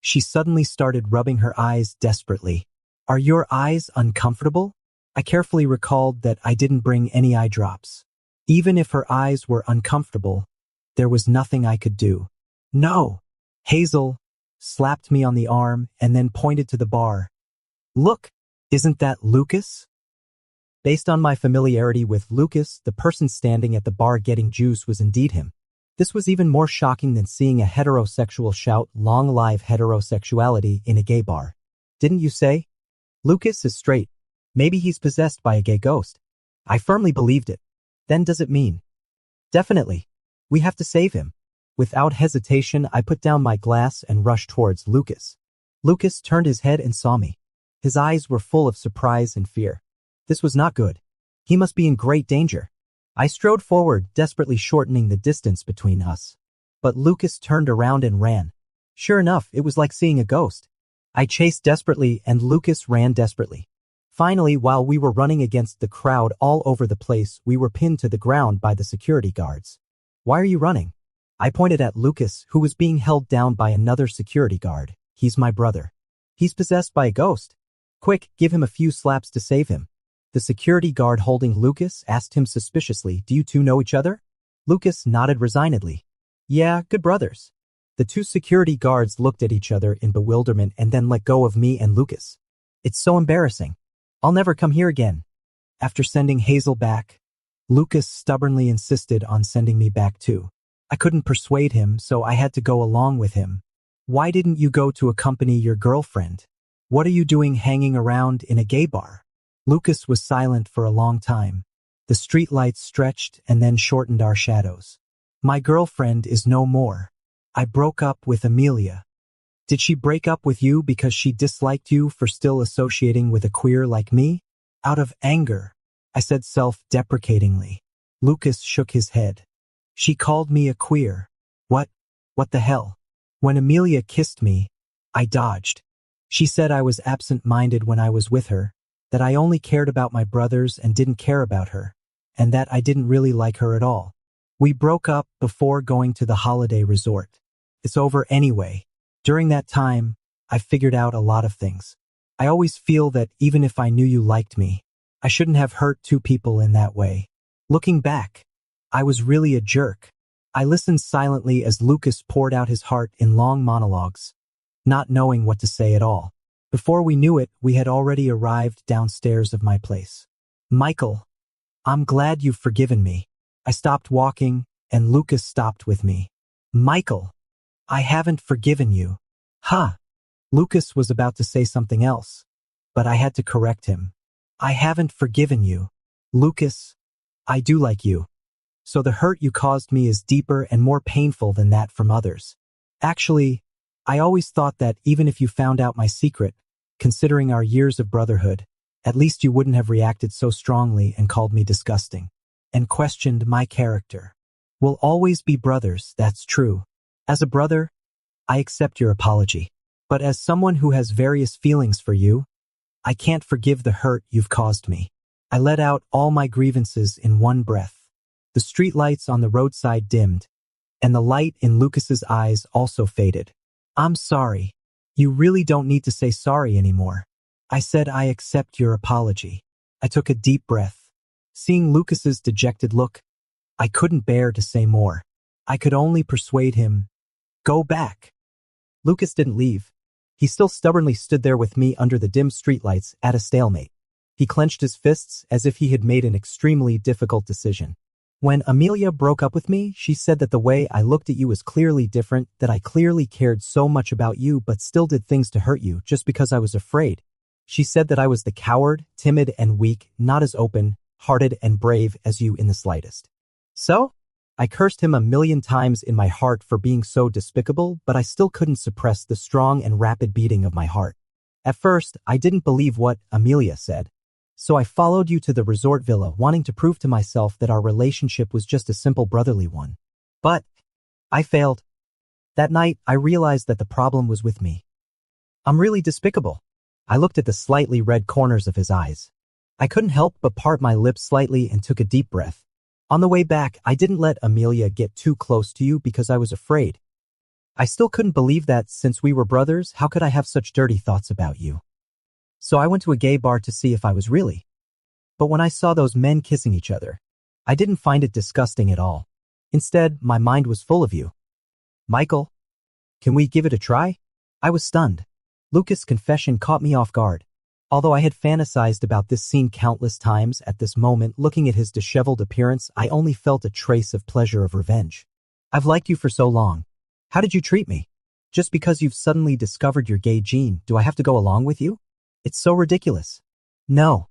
she suddenly started rubbing her eyes desperately. Are your eyes uncomfortable? I carefully recalled that I didn't bring any eye drops. Even if her eyes were uncomfortable, there was nothing I could do. No! Hazel slapped me on the arm and then pointed to the bar. Look, isn't that Lucas? Based on my familiarity with Lucas, the person standing at the bar getting juice was indeed him. This was even more shocking than seeing a heterosexual shout, "Long live heterosexuality," in a gay bar. Didn't you say? Lucas is straight. Maybe he's possessed by a gay ghost. I firmly believed it. Then does it mean? Definitely. We have to save him. Without hesitation, I put down my glass and rushed towards Lucas. Lucas turned his head and saw me. His eyes were full of surprise and fear. This was not good. He must be in great danger. I strode forward, desperately shortening the distance between us. But Lucas turned around and ran. Sure enough, it was like seeing a ghost. I chased desperately and Lucas ran desperately. Finally, while we were running against the crowd all over the place, we were pinned to the ground by the security guards. Why are you running? I pointed at Lucas, who was being held down by another security guard. He's my brother. He's possessed by a ghost. Quick, give him a few slaps to save him. The security guard holding Lucas asked him suspiciously, do you two know each other? Lucas nodded resignedly. Yeah, good brothers. The two security guards looked at each other in bewilderment and then let go of me and Lucas. It's so embarrassing. I'll never come here again. After sending Hazel back, Lucas stubbornly insisted on sending me back too. I couldn't persuade him, so I had to go along with him. Why didn't you go to accompany your girlfriend? What are you doing hanging around in a gay bar? Lucas was silent for a long time. The streetlights stretched and then shortened our shadows. My girlfriend is no more. I broke up with Amelia. Did she break up with you because she disliked you for still associating with a queer like me? Out of anger, I said self-deprecatingly. Lucas shook his head. She called me a queer. What the hell? When Amelia kissed me, I dodged. She said I was absent-minded when I was with her, that I only cared about my brothers and didn't care about her, and that I didn't really like her at all. We broke up before going to the holiday resort. It's over anyway. During that time, I figured out a lot of things. I always feel that even if I knew you liked me, I shouldn't have hurt two people in that way. Looking back, I was really a jerk. I listened silently as Lucas poured out his heart in long monologues, not knowing what to say at all. Before we knew it, we had already arrived downstairs of my place. Michael, I'm glad you've forgiven me. I stopped walking, and Lucas stopped with me. Michael, I haven't forgiven you. Huh. Lucas was about to say something else, but I had to correct him. I haven't forgiven you. Lucas, I do like you. So the hurt you caused me is deeper and more painful than that from others. Actually, I always thought that even if you found out my secret, considering our years of brotherhood, at least you wouldn't have reacted so strongly and called me disgusting, and questioned my character. We'll always be brothers, that's true. As a brother, I accept your apology. But as someone who has various feelings for you, I can't forgive the hurt you've caused me. I let out all my grievances in one breath. The streetlights on the roadside dimmed, and the light in Lucas's eyes also faded. I'm sorry. You really don't need to say sorry anymore. I said I accept your apology. I took a deep breath. Seeing Lucas's dejected look, I couldn't bear to say more. I could only persuade him, go back. Lucas didn't leave. He still stubbornly stood there with me under the dim streetlights at a stalemate. He clenched his fists as if he had made an extremely difficult decision. When Amelia broke up with me, she said that the way I looked at you was clearly different, that I clearly cared so much about you but still did things to hurt you just because I was afraid. She said that I was the coward, timid and weak, not as open-hearted and brave as you in the slightest. So, I cursed him 1,000,000 times in my heart for being so despicable, but I still couldn't suppress the strong and rapid beating of my heart. At first, I didn't believe what Amelia said. So I followed you to the resort villa, wanting to prove to myself that our relationship was just a simple brotherly one. But I failed. That night, I realized that the problem was with me. I'm really despicable. I looked at the slightly red corners of his eyes. I couldn't help but part my lips slightly and took a deep breath. On the way back, I didn't let Amelia get too close to you because I was afraid. I still couldn't believe that since we were brothers, how could I have such dirty thoughts about you? So I went to a gay bar to see if I was really. But when I saw those men kissing each other, I didn't find it disgusting at all. Instead, my mind was full of you. Michael, can we give it a try? I was stunned. Lucas' confession caught me off guard. Although I had fantasized about this scene countless times, at this moment, looking at his disheveled appearance, I only felt a trace of pleasure of revenge. I've liked you for so long. How did you treat me? Just because you've suddenly discovered your gay gene, do I have to go along with you? It's so ridiculous. No.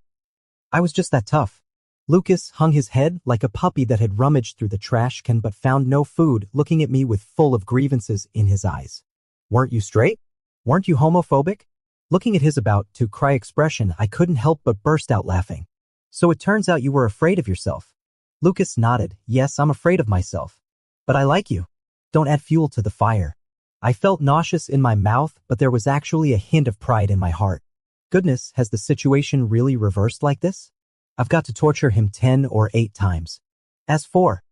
I was just that tough. Lucas hung his head like a puppy that had rummaged through the trash can but found no food, looking at me with full of grievances in his eyes. Weren't you straight? Weren't you homophobic? Looking at his about-to-cry expression, I couldn't help but burst out laughing. So it turns out you were afraid of yourself. Lucas nodded. Yes, I'm afraid of myself. But I like you. Don't add fuel to the fire. I felt nauseous in my mouth, but there was actually a hint of pride in my heart. Goodness, has the situation really reversed like this? I've got to torture him 10 or 8 times. As for,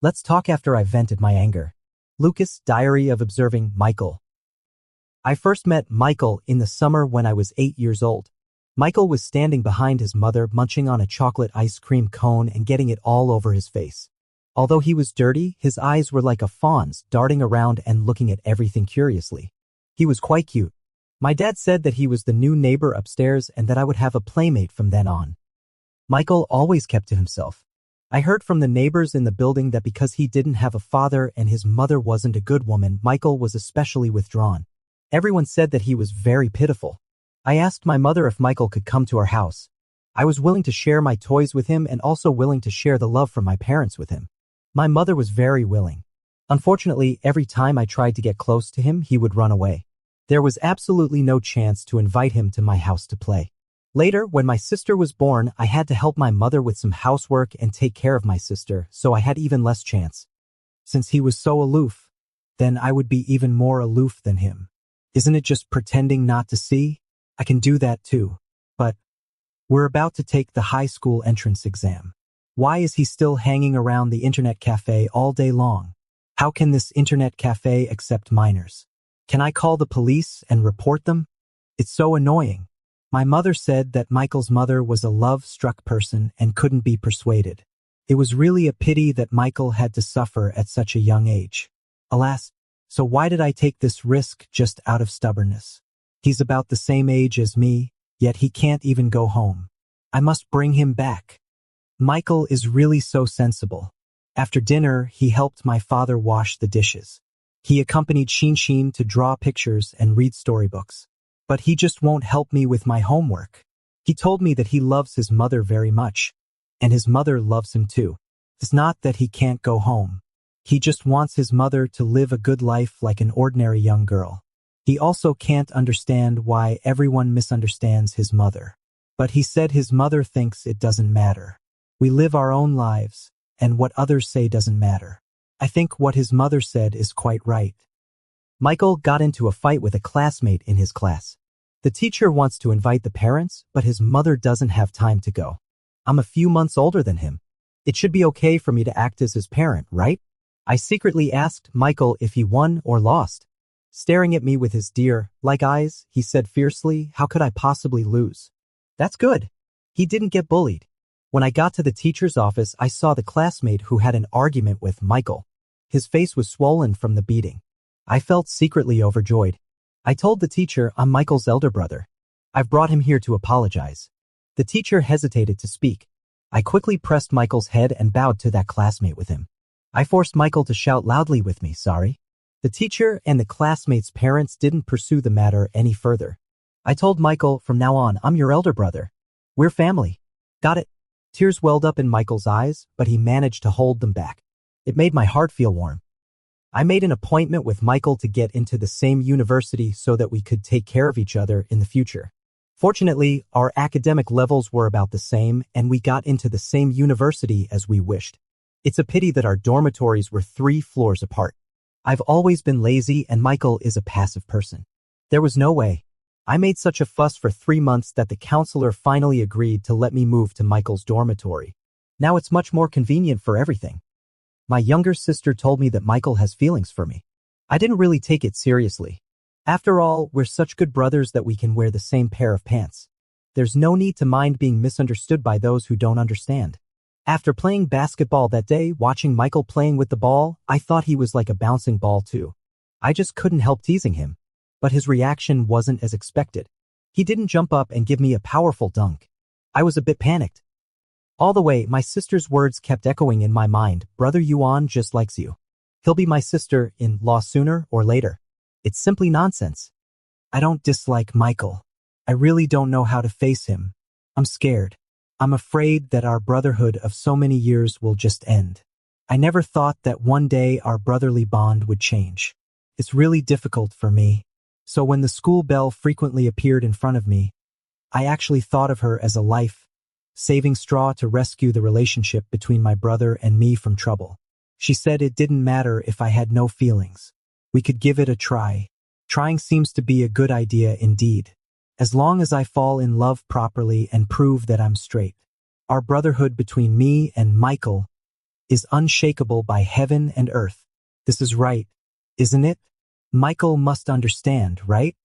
let's talk after I've vented my anger. Lucas, Diary of Observing Michael. I first met Michael in the summer when I was 8 years old. Michael was standing behind his mother, munching on a chocolate ice cream cone and getting it all over his face. Although he was dirty, his eyes were like a fawn's, darting around and looking at everything curiously. He was quite cute. My dad said that he was the new neighbor upstairs and that I would have a playmate from then on. Michael always kept to himself. I heard from the neighbors in the building that because he didn't have a father and his mother wasn't a good woman, Michael was especially withdrawn. Everyone said that he was very pitiful. I asked my mother if Michael could come to our house. I was willing to share my toys with him and also willing to share the love from my parents with him. My mother was very willing. Unfortunately, every time I tried to get close to him, he would run away. There was absolutely no chance to invite him to my house to play. Later, when my sister was born, I had to help my mother with some housework and take care of my sister, so I had even less chance. Since he was so aloof, then I would be even more aloof than him. Isn't it just pretending not to see? I can do that too. But we're about to take the high school entrance exam. Why is he still hanging around the internet cafe all day long? How can this internet cafe accept minors? Can I call the police and report them? It's so annoying. My mother said that Michael's mother was a love-struck person and couldn't be persuaded. It was really a pity that Michael had to suffer at such a young age. Alas, so why did I take this risk just out of stubbornness? He's about the same age as me, yet he can't even go home. I must bring him back. Michael is really so sensible. After dinner, he helped my father wash the dishes. He accompanied Shin to draw pictures and read storybooks. But he just won't help me with my homework. He told me that he loves his mother very much, and his mother loves him too. It's not that he can't go home. He just wants his mother to live a good life like an ordinary young girl. He also can't understand why everyone misunderstands his mother. But he said his mother thinks it doesn't matter. We live our own lives, and what others say doesn't matter. I think what his mother said is quite right. Michael got into a fight with a classmate in his class. The teacher wants to invite the parents, but his mother doesn't have time to go. I'm a few months older than him. It should be okay for me to act as his parent, right? I secretly asked Michael if he won or lost. Staring at me with his deer-like eyes, he said fiercely, "How could I possibly lose?" That's good. He didn't get bullied. When I got to the teacher's office, I saw the classmate who had an argument with Michael. His face was swollen from the beating. I felt secretly overjoyed. I told the teacher I'm Michael's elder brother. I've brought him here to apologize. The teacher hesitated to speak. I quickly pressed Michael's head and bowed to that classmate with him. I forced Michael to shout loudly with me, "Sorry." The teacher and the classmate's parents didn't pursue the matter any further. I told Michael, "From now on, I'm your elder brother. We're family." Got it? Tears welled up in Michael's eyes, but he managed to hold them back. It made my heart feel warm. I made an appointment with Michael to get into the same university so that we could take care of each other in the future. Fortunately, our academic levels were about the same, and we got into the same university as we wished. It's a pity that our dormitories were 3 floors apart. I've always been lazy, and Michael is a passive person. There was no way. I made such a fuss for 3 months that the counselor finally agreed to let me move to Michael's dormitory. Now it's much more convenient for everything. My younger sister told me that Michael has feelings for me. I didn't really take it seriously. After all, we're such good brothers that we can wear the same pair of pants. There's no need to mind being misunderstood by those who don't understand. After playing basketball that day, watching Michael playing with the ball, I thought he was like a bouncing ball too. I just couldn't help teasing him. But his reaction wasn't as expected. He didn't jump up and give me a powerful dunk. I was a bit panicked. All the way, my sister's words kept echoing in my mind, "Brother Yuan just likes you. He'll be my sister-in-law sooner or later." It's simply nonsense. I don't dislike Michael. I really don't know how to face him. I'm scared. I'm afraid that our brotherhood of so many years will just end. I never thought that one day our brotherly bond would change. It's really difficult for me. So when the school bell frequently appeared in front of me, I actually thought of her as a life saving straw to rescue the relationship between my brother and me from trouble. She said it didn't matter if I had no feelings. We could give it a try. Trying seems to be a good idea indeed. As long as I fall in love properly and prove that I'm straight. Our brotherhood between me and Michael is unshakable by heaven and earth. This is right, isn't it? Michael must understand, right?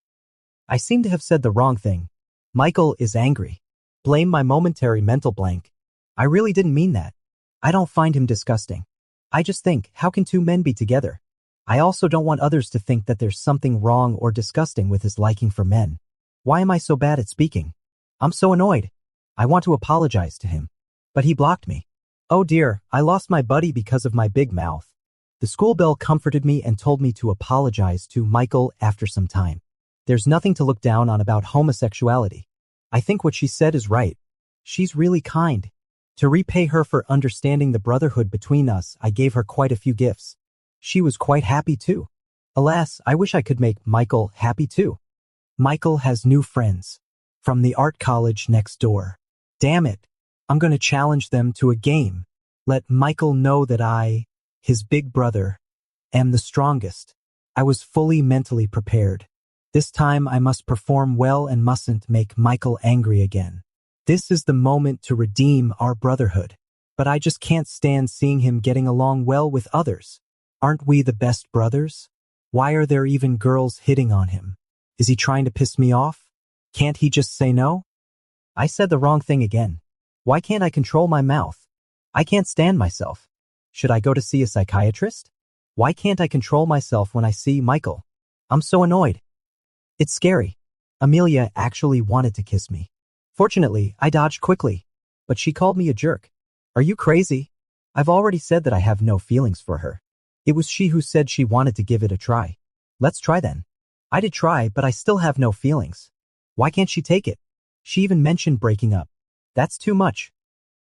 I seem to have said the wrong thing. Michael is angry. Blame my momentary mental blank. I really didn't mean that. I don't find him disgusting. I just think, how can two men be together? I also don't want others to think that there's something wrong or disgusting with his liking for men. Why am I so bad at speaking? I'm so annoyed. I want to apologize to him. But he blocked me. Oh dear, I lost my buddy because of my big mouth. The school bell comforted me and told me to apologize to Michael after some time. There's nothing to look down on about homosexuality. I think what she said is right. She's really kind. To repay her for understanding the brotherhood between us, I gave her quite a few gifts. She was quite happy too. Alas, I wish I could make Michael happy too. Michael has new friends. From the art college next door. Damn it. I'm going to challenge them to a game. Let Michael know that I, his big brother, am the strongest. I was fully mentally prepared. This time I must perform well and mustn't make Michael angry again. This is the moment to redeem our brotherhood. But I just can't stand seeing him getting along well with others. Aren't we the best brothers? Why are there even girls hitting on him? Is he trying to piss me off? Can't he just say no? I said the wrong thing again. Why can't I control my mouth? I can't stand myself. Should I go to see a psychiatrist? Why can't I control myself when I see Michael? I'm so annoyed. It's scary. Amelia actually wanted to kiss me. Fortunately, I dodged quickly, but she called me a jerk. Are you crazy? I've already said that I have no feelings for her. It was she who said she wanted to give it a try. Let's try then. I did try, but I still have no feelings. Why can't she take it? She even mentioned breaking up. That's too much.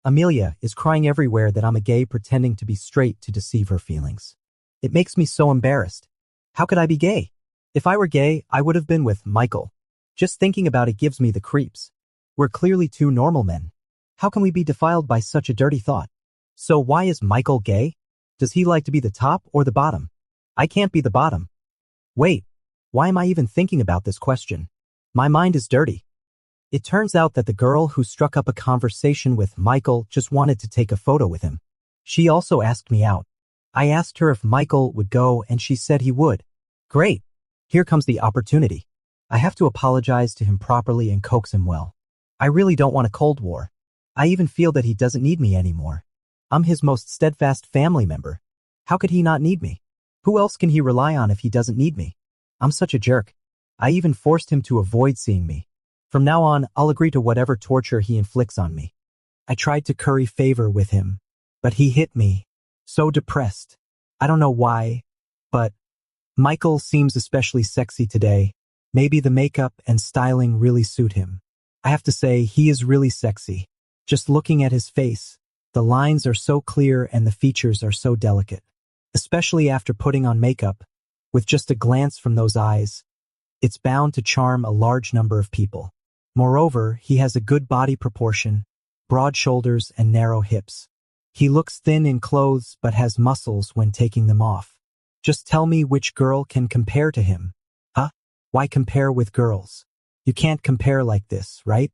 Amelia is crying everywhere that I'm a gay pretending to be straight to deceive her feelings. It makes me so embarrassed. How could I be gay? If I were gay, I would have been with Michael. Just thinking about it gives me the creeps. We're clearly two normal men. How can we be defiled by such a dirty thought? So why is Michael gay? Does he like to be the top or the bottom? I can't be the bottom. Wait, why am I even thinking about this question? My mind is dirty. It turns out that the girl who struck up a conversation with Michael just wanted to take a photo with him. She also asked me out. I asked her if Michael would go and she said he would. Great. Here comes the opportunity. I have to apologize to him properly and coax him well. I really don't want a Cold War. I even feel that he doesn't need me anymore. I'm his most steadfast family member. How could he not need me? Who else can he rely on if he doesn't need me? I'm such a jerk. I even forced him to avoid seeing me. From now on, I'll agree to whatever torture he inflicts on me. I tried to curry favor with him, but he hit me. So depressed. I don't know why, but Michael seems especially sexy today. Maybe the makeup and styling really suit him. I have to say, he is really sexy. Just looking at his face, the lines are so clear and the features are so delicate. Especially after putting on makeup, with just a glance from those eyes, it's bound to charm a large number of people. Moreover, he has a good body proportion, broad shoulders and narrow hips. He looks thin in clothes but has muscles when taking them off. Just tell me which girl can compare to him. Huh? Why compare with girls? You can't compare like this, right?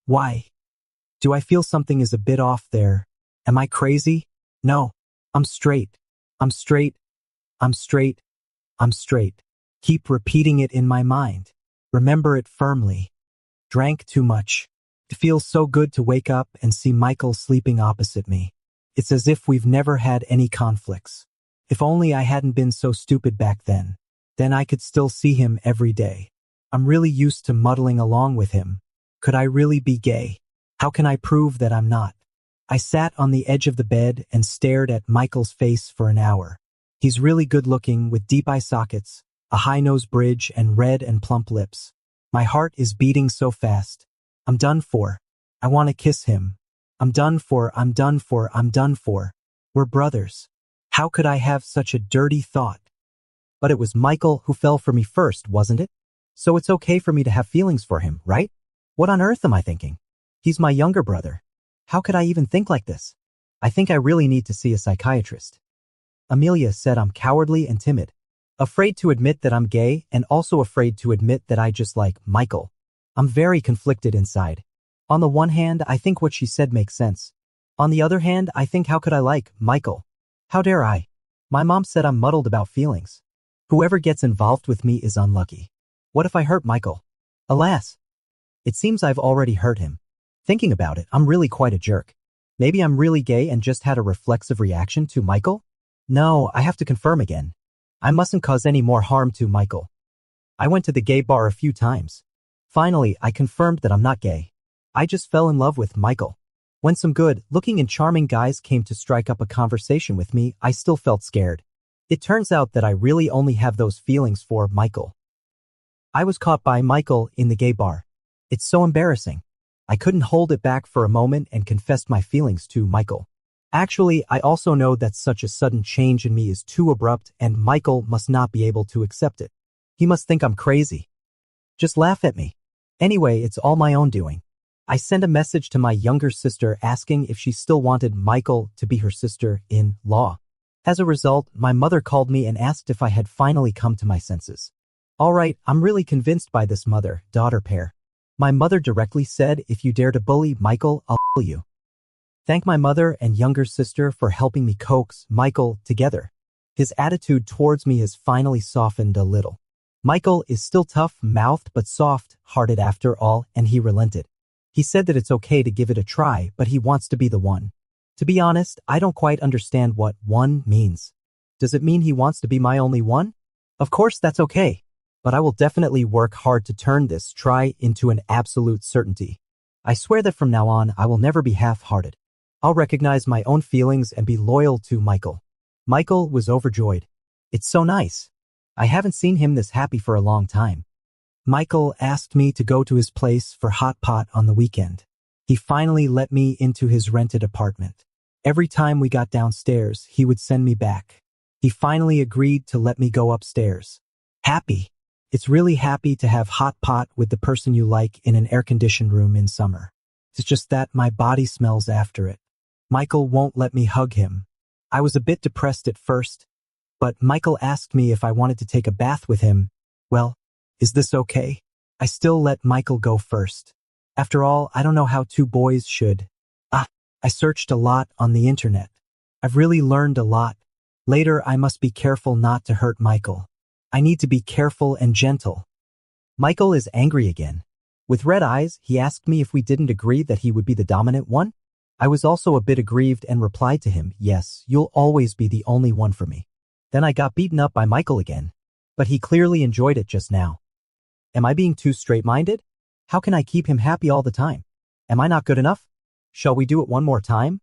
Why? Do I feel something is a bit off there? Am I crazy? No. I'm straight. I'm straight. I'm straight. I'm straight. Keep repeating it in my mind. Remember it firmly. Drank too much. It feels so good to wake up and see Michael sleeping opposite me. It's as if we've never had any conflicts. If only I hadn't been so stupid back then I could still see him every day. I'm really used to muddling along with him. Could I really be gay? How can I prove that I'm not? I sat on the edge of the bed and stared at Michael's face for an hour. He's really good looking with deep eye sockets, a high nose bridge and red and plump lips. My heart is beating so fast. I'm done for. I want to kiss him. I'm done for. I'm done for. I'm done for. We're brothers. How could I have such a dirty thought? But it was Michael who fell for me first, wasn't it? So it's okay for me to have feelings for him, right? What on earth am I thinking? He's my younger brother. How could I even think like this? I think I really need to see a psychiatrist. Amelia said I'm cowardly and timid. Afraid to admit that I'm gay and also afraid to admit that I just like Michael. I'm very conflicted inside. On the one hand, I think what she said makes sense. On the other hand, I think how could I like Michael? How dare I? My mom said I'm muddled about feelings. Whoever gets involved with me is unlucky. What if I hurt Michael? Alas. It seems I've already hurt him. Thinking about it, I'm really quite a jerk. Maybe I'm really gay and just had a reflexive reaction to Michael? No, I have to confirm again. I mustn't cause any more harm to Michael. I went to the gay bar a few times. Finally, I confirmed that I'm not gay. I just fell in love with Michael. When some good-looking and charming guys came to strike up a conversation with me, I still felt scared. It turns out that I really only have those feelings for Michael. I was caught by Michael in the gay bar. It's so embarrassing. I couldn't hold it back for a moment and confessed my feelings to Michael. Actually, I also know that such a sudden change in me is too abrupt and Michael must not be able to accept it. He must think I'm crazy. Just laugh at me. Anyway, it's all my own doing. I sent a message to my younger sister asking if she still wanted Michael to be her sister-in-law. As a result, my mother called me and asked if I had finally come to my senses. All right, I'm really convinced by this mother-daughter pair. My mother directly said, if you dare to bully Michael, I'll kill you. Thank my mother and younger sister for helping me coax Michael together. His attitude towards me has finally softened a little. Michael is still tough-mouthed but soft-hearted after all, and he relented. He said that it's okay to give it a try, but he wants to be the one. To be honest, I don't quite understand what one means. Does it mean he wants to be my only one? Of course, that's okay. But I will definitely work hard to turn this try into an absolute certainty. I swear that from now on, I will never be half-hearted. I'll recognize my own feelings and be loyal to Michael. Michael was overjoyed. It's so nice. I haven't seen him this happy for a long time. Michael asked me to go to his place for hot pot on the weekend. He finally let me into his rented apartment. Every time we got downstairs, he would send me back. He finally agreed to let me go upstairs. Happy. It's really happy to have hot pot with the person you like in an air-conditioned room in summer. It's just that my body smells after it. Michael won't let me hug him. I was a bit depressed at first, but Michael asked me if I wanted to take a bath with him. Well, is this okay? I still let Michael go first. After all, I don't know how two boys should. I searched a lot on the internet. I've really learned a lot. Later, I must be careful not to hurt Michael. I need to be careful and gentle. Michael is angry again. With red eyes, he asked me if we didn't agree that he would be the dominant one. I was also a bit aggrieved and replied to him, yes, you'll always be the only one for me. Then I got beaten up by Michael again. But he clearly enjoyed it just now. Am I being too straight-minded? How can I keep him happy all the time? Am I not good enough? Shall we do it one more time?